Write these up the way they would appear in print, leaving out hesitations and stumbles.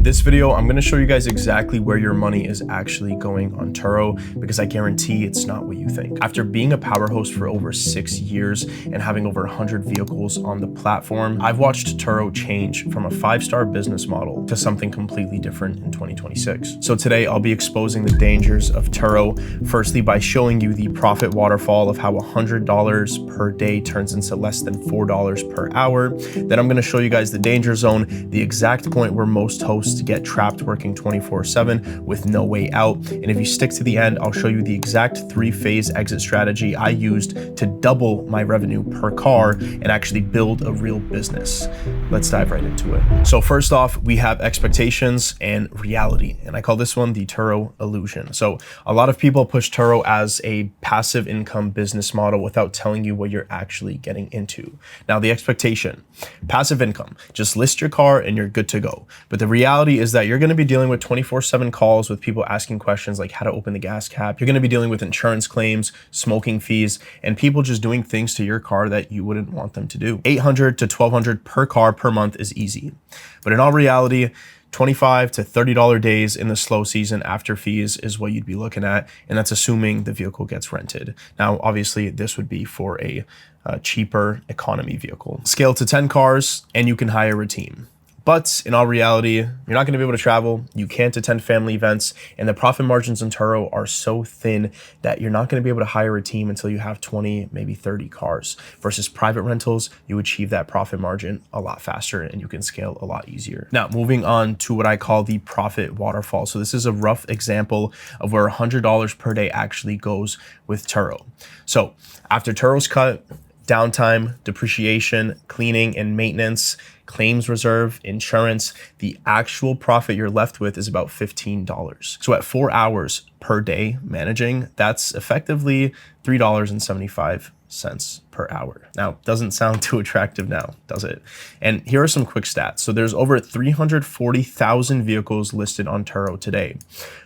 this video, I'm going to show you guys exactly where your money is actually going on Turo, because I guarantee it's not what you think. After being a power host for over 6 years and having over 100 vehicles on the platform, I've watched Turo change from a 5-star business model to something completely different in 2026. So today I'll be exposing the dangers of Turo, firstly by showing you the profit waterfall of how $100 per day turns into less than $4 per hour. Then I'm going to show you guys the danger zone, the exact point where most hosts get trapped working 24/7 with no way out. And if you stick to the end, I'll show you the exact 3-phase exit strategy I used to double my revenue per car and actually build a real business. Let's dive right into it. So first off, we have expectations and reality, and I call this one the Turo illusion. So a lot of people push Turo as a passive income business model without telling you what you're actually getting into. Now, the expectation, passive income, just list your car and you're good to go. But the reality is that you're going to be dealing with 24/7 calls with people asking questions like how to open the gas cap. You're going to be dealing with insurance claims, smoking fees, and people just doing things to your car that you wouldn't want them to do. $800 to $1,200 per car per month is easy. But in all reality, $25 to $30 days in the slow season after fees is what you'd be looking at, and that's assuming the vehicle gets rented. Now, obviously, this would be for a cheaper economy vehicle. Scale to 10 cars, and you can hire a team. But in all reality, you're not going to be able to travel, you can't attend family events, and the profit margins in Turo are so thin that you're not going to be able to hire a team until you have 20, maybe 30 cars. Versus private rentals, you achieve that profit margin a lot faster and you can scale a lot easier. Now, moving on to what I call the profit waterfall. So this is a rough example of where $100 per day actually goes with Turo. So after Turo's cut, downtime, depreciation, cleaning and maintenance, claims reserve, insurance, the actual profit you're left with is about $15. So at 4 hours per day managing, that's effectively $3.75 per hour. Now, doesn't sound too attractive now, does it? And here are some quick stats. So there's over 340,000 vehicles listed on Turo today,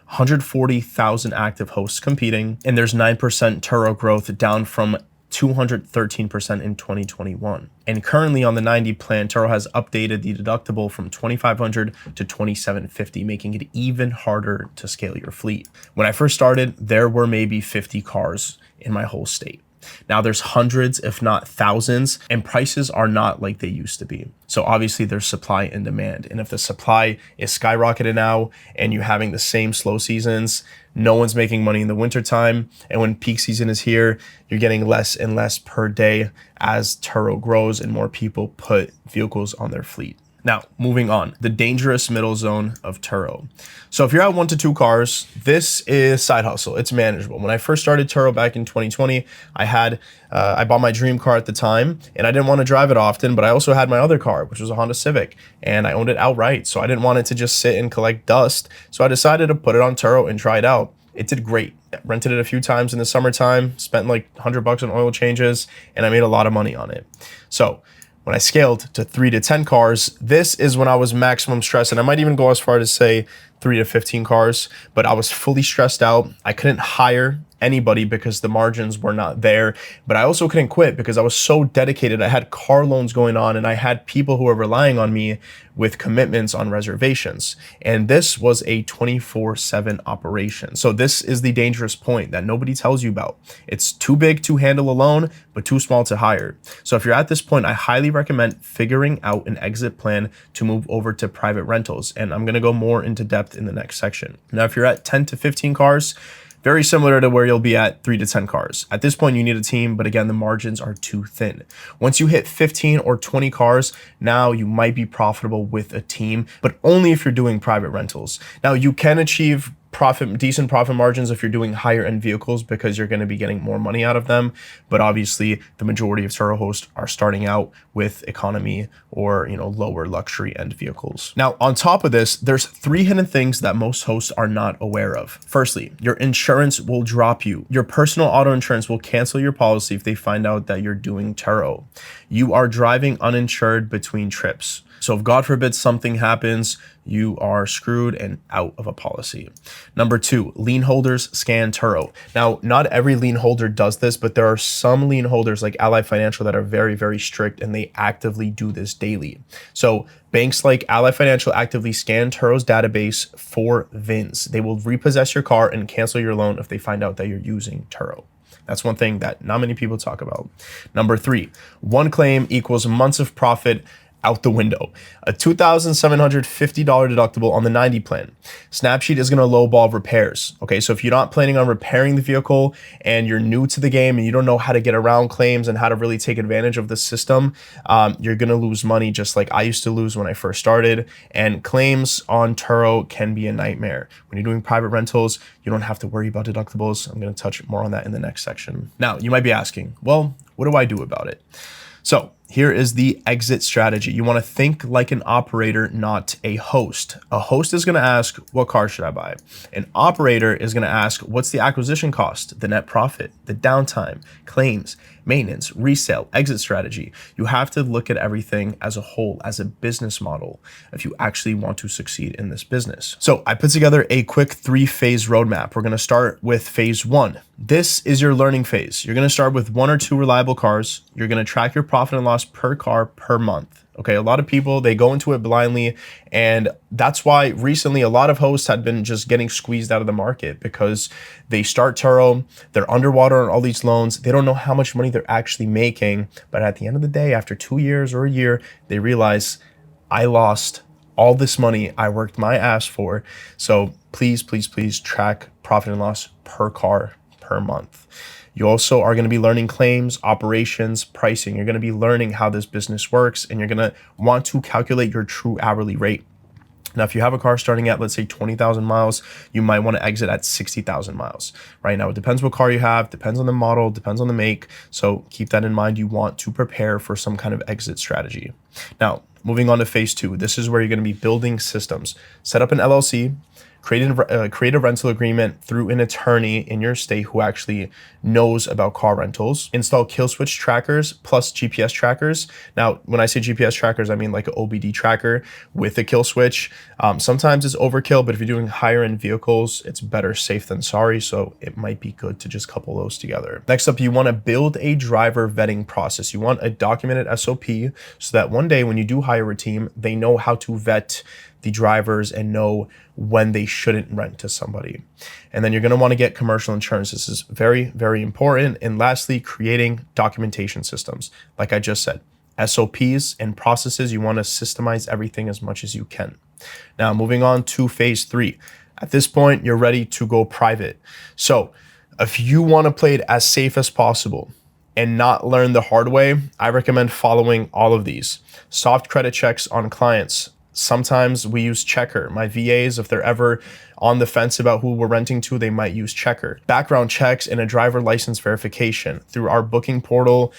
140,000 active hosts competing, and there's 9% Turo growth, down from 213% in 2021. And currently on the 90 plan, Turo has updated the deductible from $2,500 to $2,750, making it even harder to scale your fleet. When I first started, there were maybe 50 cars in my whole state. Now there's hundreds, if not thousands, and prices are not like they used to be. So obviously there's supply and demand. And if the supply is skyrocketed now and you're having the same slow seasons, no one's making money in the wintertime. And when peak season is here, you're getting less and less per day as Turo grows and more people put vehicles on their fleet. Now, moving on, the dangerous middle zone of Turo. So if you're at 1 to 2 cars, this is side hustle. It's manageable. When I first started Turo back in 2020, I bought my dream car at the time, and I didn't want to drive it often, but I also had my other car, which was a Honda Civic, and I owned it outright. So I didn't want it to just sit and collect dust. So I decided to put it on Turo and try it out. It did great. Rented it a few times in the summertime, spent like $100 on oil changes, and I made a lot of money on it. So when I scaled to 3 to 10 cars, this is when I was maximum stressed. And I might even go as far as say 3 to 15 cars, but I was fully stressed out. I couldn't hire anybody because the margins were not there, but I also couldn't quit because I was so dedicated. I had car loans going on and I had people who were relying on me with commitments on reservations. And this was a 24/7 operation. So this is the dangerous point that nobody tells you about. It's too big to handle alone, but too small to hire. So if you're at this point, I highly recommend figuring out an exit plan to move over to private rentals. And I'm gonna go more into depth in the next section. Now, if you're at 10 to 15 cars, very similar to where you'll be at 3 to 10 cars. At this point, you need a team, but again, the margins are too thin. Once you hit 15 or 20 cars, now you might be profitable with a team, but only if you're doing private rentals. Now, you can achieve decent profit margins if you're doing higher end vehicles because you're going to be getting more money out of them. But obviously the majority of Turo hosts are starting out with economy or, lower luxury end vehicles. Now, on top of this, there's 3 hidden things that most hosts are not aware of. Firstly, your insurance will drop you. Your personal auto insurance will cancel your policy if they find out that you're doing Turo. You are driving uninsured between trips. So if God forbid something happens, you are screwed and out of a policy. Number 2, lien holders scan Turo. Now, not every lien holder does this, but there are some lien holders like Ally Financial that are very, very strict and they actively do this daily. So banks like Ally Financial actively scan Turo's database for VINs. They will repossess your car and cancel your loan if they find out that you're using Turo. That's one thing that not many people talk about. Number 3, one claim equals months of profit out the window. A $2,750 deductible on the 90 plan. Snapsheet is going to lowball repairs. Okay, so if you're not planning on repairing the vehicle and you're new to the game and you don't know how to get around claims and how to really take advantage of the system, you're going to lose money just like I used to lose when I first started. And claims on Turo can be a nightmare. When you're doing private rentals, you don't have to worry about deductibles. I'm going to touch more on that in the next section. Now, you might be asking, well, what do I do about it? So here is the exit strategy. You want to think like an operator, not a host. A host is going to ask, what car should I buy? An operator is going to ask, what's the acquisition cost, the net profit, the downtime, claims, maintenance, resale, exit strategy. You have to look at everything as a whole, as a business model, if you actually want to succeed in this business. So I put together a quick 3-phase roadmap. We're going to start with phase 1. This is your learning phase. You're going to start with 1 or 2 reliable cars. You're going to track your profit and loss per car per month. Okay, a lot of people, they go into it blindly, and that's why recently a lot of hosts had been just getting squeezed out of the market because they start Turo, they're underwater on all these loans, they don't know how much money they're actually making, but at the end of the day, after 2 years or a year, they realize, I lost all this money I worked my ass for. So please, please, please track profit and loss per car per month. You also are going to be learning claims, operations, pricing. You're going to be learning how this business works, and you're going to want to calculate your true hourly rate. Now, if you have a car starting at, let's say, 20,000 miles, you might want to exit at 60,000 miles. Right now, it depends what car you have, depends on the model, depends on the make. So keep that in mind. You want to prepare for some kind of exit strategy. Now, moving on to phase 2, this is where you're going to be building systems. Set up an LLC, create a rental agreement through an attorney in your state who actually knows about car rentals. Install kill switch trackers plus GPS trackers. Now, when I say GPS trackers, I mean like an OBD tracker with a kill switch. Sometimes it's overkill, but if you're doing higher end vehicles, it's better safe than sorry. So it might be good to just couple those together. Next up, you want to build a driver vetting process. You want a documented SOP so that one day when you do hire a team, they know how to vet the drivers and know when they shouldn't rent to somebody. And then you're going to want to get commercial insurance. This is very, very important. And lastly, creating documentation systems. Like I just said, SOPs and processes, you want to systemize everything as much as you can. Now, moving on to phase 3. At this point, you're ready to go private. So if you want to play it as safe as possible and not learn the hard way, I recommend following all of these. Soft credit checks on clients. Sometimes we use Checker. My VAs, if they're ever on the fence about who we're renting to, they might use Checker. Background checks and a driver license verification. Through our booking portal,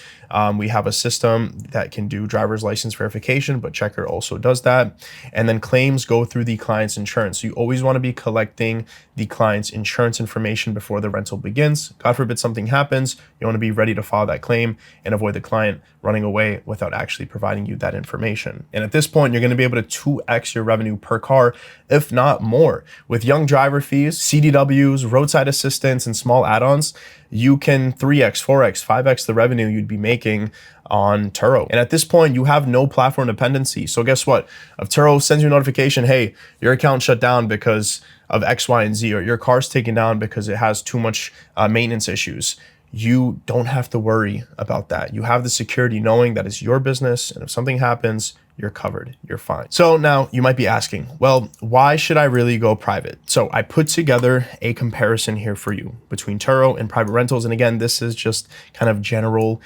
we have a system that can do driver's license verification, but Checker also does that. And then claims go through the client's insurance. So you always want to be collecting the client's insurance information before the rental begins. God forbid something happens, you want to be ready to file that claim and avoid the client running away without actually providing you that information. And at this point, you're going to be able to 2x your revenue per car, if not more. With young driver fees, CDWs, roadside assistance, and small add-ons, you can 3x, 4x, 5x the revenue you'd be making on Turo. And at this point, you have no platform dependency. So guess what? If Turo sends you a notification, hey, your account shut down because of X, Y, and Z, or your car's taken down because it has too much maintenance issues, you don't have to worry about that. You have the security knowing that it's your business, and if something happens, you're covered, you're fine. So now you might be asking, well, why should I really go private? So I put together a comparison here for you between Turo and private rentals. And again, this is just kind of general,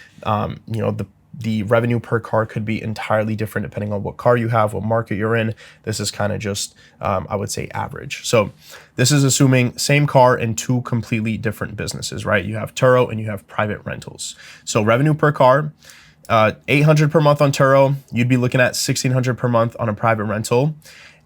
the revenue per car could be entirely different depending on what car you have, what market you're in. This is kind of just, I would say, average. So this is assuming same car in 2 completely different businesses, right? You have Turo and you have private rentals. So revenue per car, $800 per month on Turo, you'd be looking at $1,600 per month on a private rental.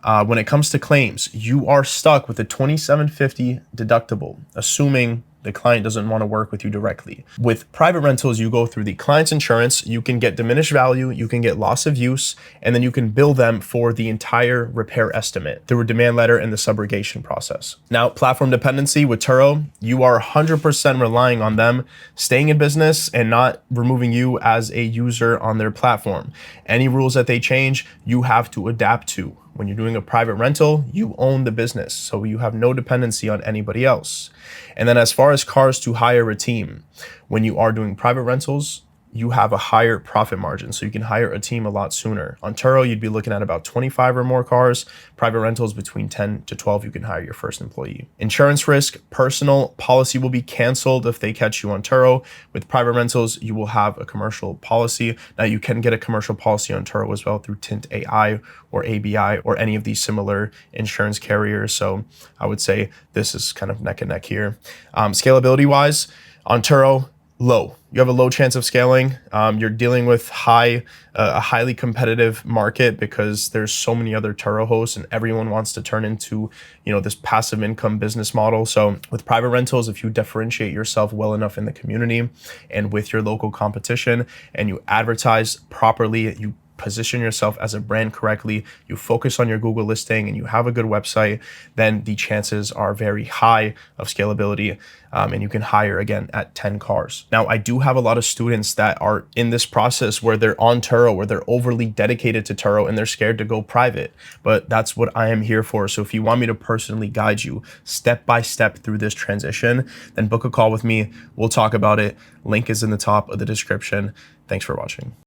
When it comes to claims, you are stuck with a $2,750 deductible, assuming The client doesn't want to work with you directly. With private rentals, you go through the client's insurance, you can get diminished value, you can get loss of use, and then you can bill them for the entire repair estimate through a demand letter and the subrogation process. Now, platform dependency with Turo, you are 100% relying on them staying in business and not removing you as a user on their platform. Any rules that they change, you have to adapt to. When you're doing a private rental, you own the business, so you have no dependency on anybody else. And then as far as cars to hire a team, when you are doing private rentals, you have a higher profit margin, so you can hire a team a lot sooner. On Turo, you'd be looking at about 25 or more cars. Private rentals, between 10 to 12, you can hire your first employee. Insurance risk, personal policy will be canceled if they catch you on Turo. With private rentals, you will have a commercial policy. Now, you can get a commercial policy on Turo as well through Tint AI or ABI or any of these similar insurance carriers. So I would say this is kind of neck and neck here. Scalability wise, on Turo, low. You have a low chance of scaling. You're dealing with a highly competitive market because there's so many other Turo hosts and everyone wants to turn into, this passive income business model. So with private rentals, if you differentiate yourself well enough in the community and with your local competition and you advertise properly, you position yourself as a brand correctly, you focus on your Google listing and you have a good website, then the chances are very high of scalability. And you can hire again at 10 cars. Now, I do have a lot of students that are in this process where they're on Turo, where they're overly dedicated to Turo and they're scared to go private, but that's what I am here for. So if you want me to personally guide you step by step through this transition, then book a call with me. We'll talk about it. Link is in the top of the description. Thanks for watching.